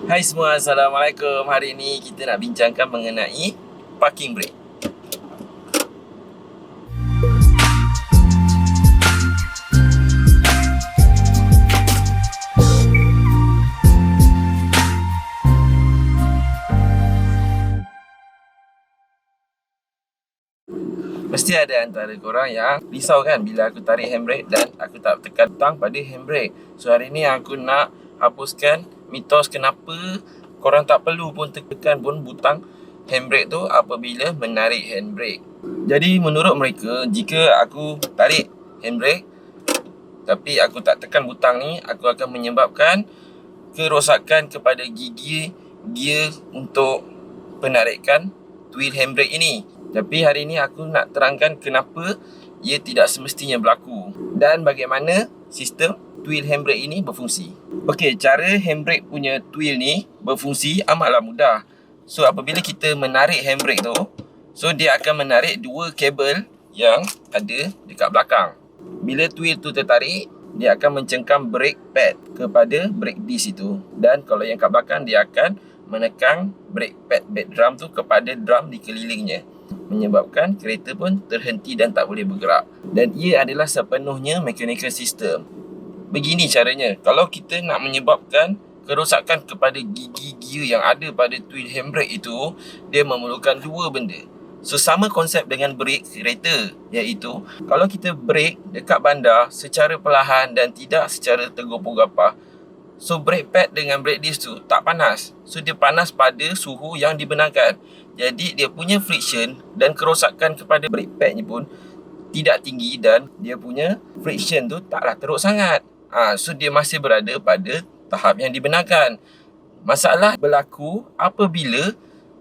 Hai semua, Assalamualaikum. Hari ini kita nak bincangkan mengenai parking brake. Mesti ada antara korang yang risau kan bila aku tarik handbrake dan aku tak tekan butang pada handbrake. So hari ni aku nak hapuskan mitos kenapa korang tak perlu pun tekan pun butang handbrake tu apabila menarik handbrake. Jadi menurut mereka, jika aku tarik handbrake tapi aku tak tekan butang ni, aku akan menyebabkan kerosakan kepada gigi gear untuk penarikan wheel handbrake ini. Tapi hari ini aku nak terangkan kenapa ia tidak semestinya berlaku dan bagaimana sistem wheel handbrake ini berfungsi. Okey, cara handbrake punya wheel ni berfungsi amatlah mudah. So apabila kita menarik handbrake tu, so dia akan menarik dua kabel yang ada dekat belakang. Bila wheel tu tertarik, dia akan mencengkam brake pad kepada brake disc itu. Dan kalau yang kat belakang, dia akan menekan brake pad bed drum tu kepada drum di kelilingnya, menyebabkan kereta pun terhenti dan tak boleh bergerak. Dan ia adalah sepenuhnya mechanical system. Begini caranya, kalau kita nak menyebabkan kerosakan kepada gigi gear yang ada pada wheel handbrake itu, dia memerlukan dua benda. So sama konsep dengan brake kereta, iaitu kalau kita brake dekat bandar secara perlahan dan tidak secara tergopoh-gapah, so brake pad dengan brake disc tu tak panas. So dia panas pada suhu yang dibenarkan. Jadi dia punya friction dan kerosakan kepada brake pad ni pun tidak tinggi dan dia punya friction tu taklah teruk sangat. So dia masih berada pada tahap yang dibenarkan. Masalah berlaku apabila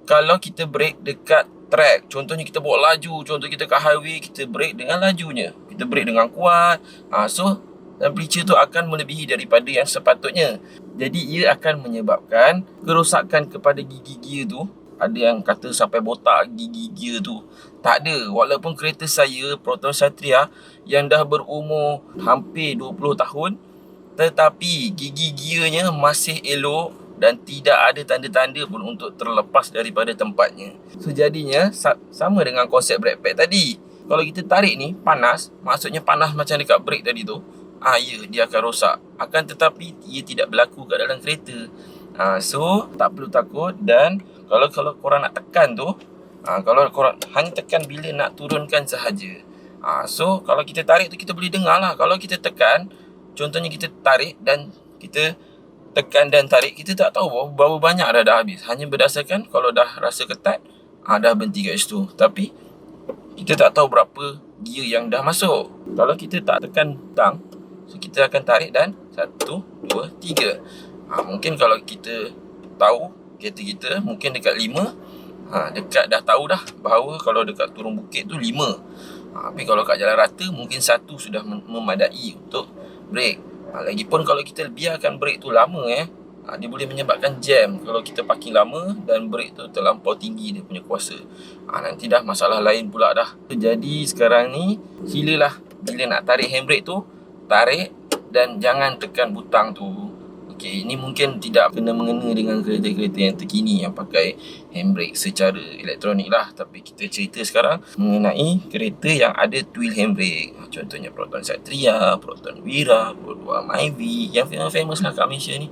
kalau kita brake dekat track. Contohnya kita bawa laju, contoh kita kat highway, kita brake dengan lajunya, kita brake dengan kuat. So temperature tu akan melebihi daripada yang sepatutnya. Jadi ia akan menyebabkan kerosakan kepada gigi gear tu. Ada yang kata sampai botak gigi gear tu. Tak ada. Walaupun kereta saya Proton Satria yang dah berumur hampir 20 tahun, tetapi gigi gearnya masih elok dan tidak ada tanda-tanda pun untuk terlepas daripada tempatnya. So jadinya sama dengan konsep brake pad tadi. Kalau kita tarik ni panas, maksudnya panas macam dekat brake tadi tu, ya, dia akan rosak. Akan tetapi ia tidak berlaku kat dalam kereta. So tak perlu takut. Dan kalau korang nak tekan tu, kalau korang hanya tekan bila nak turunkan sahaja. So kalau kita tarik tu kita boleh dengar lah. Kalau kita tekan, contohnya kita tarik dan kita tekan dan tarik, kita tak tahu berapa banyak dah habis. Hanya berdasarkan kalau dah rasa ketat, dah berhenti kat situ. Tapi kita tak tahu berapa gear yang dah masuk. Kalau kita tak tekan butang, so kita akan tarik dan 1, 2, 3. Mungkin kalau kita tahu kereta kita mungkin dekat 5, dekat dah tahu dah bahawa kalau dekat turun bukit tu 5. Tapi kalau kat jalan rata mungkin 1 sudah memadai untuk brake. Lagipun kalau kita biarkan brake tu lama, dia boleh menyebabkan jam kalau kita parking lama dan brake tu terlampau tinggi dia punya kuasa. Nanti dah masalah lain pula dah. Jadi sekarang ni silalah bila nak tarik handbrake tu, tarik dan jangan tekan butang tu. Okey, ini mungkin tidak kena-mengena dengan kereta-kereta yang terkini yang pakai handbrake secara elektronik lah. Tapi kita cerita sekarang mengenai kereta yang ada wheel handbrake. Contohnya Proton Satria, Proton Wira, Proton Myvi, yang famous lah kat Malaysia ni.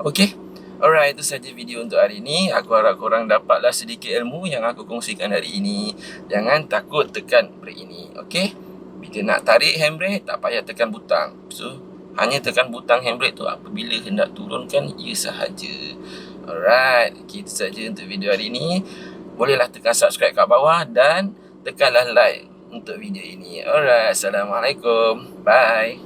Okey, alright, itu saja video untuk hari ini. Aku harap korang dapatlah sedikit ilmu yang aku kongsikan hari ini. Jangan takut tekan brake ini, okey? Bila nak tarik handbrake, tak payah tekan butang. So hanya tekan butang handbrake tu apabila hendak turunkan ia sahaja. Alright, itu saja untuk video hari ini. Bolehlah tekan subscribe kat bawah dan tekanlah like untuk video ini. Alright, Assalamualaikum. Bye.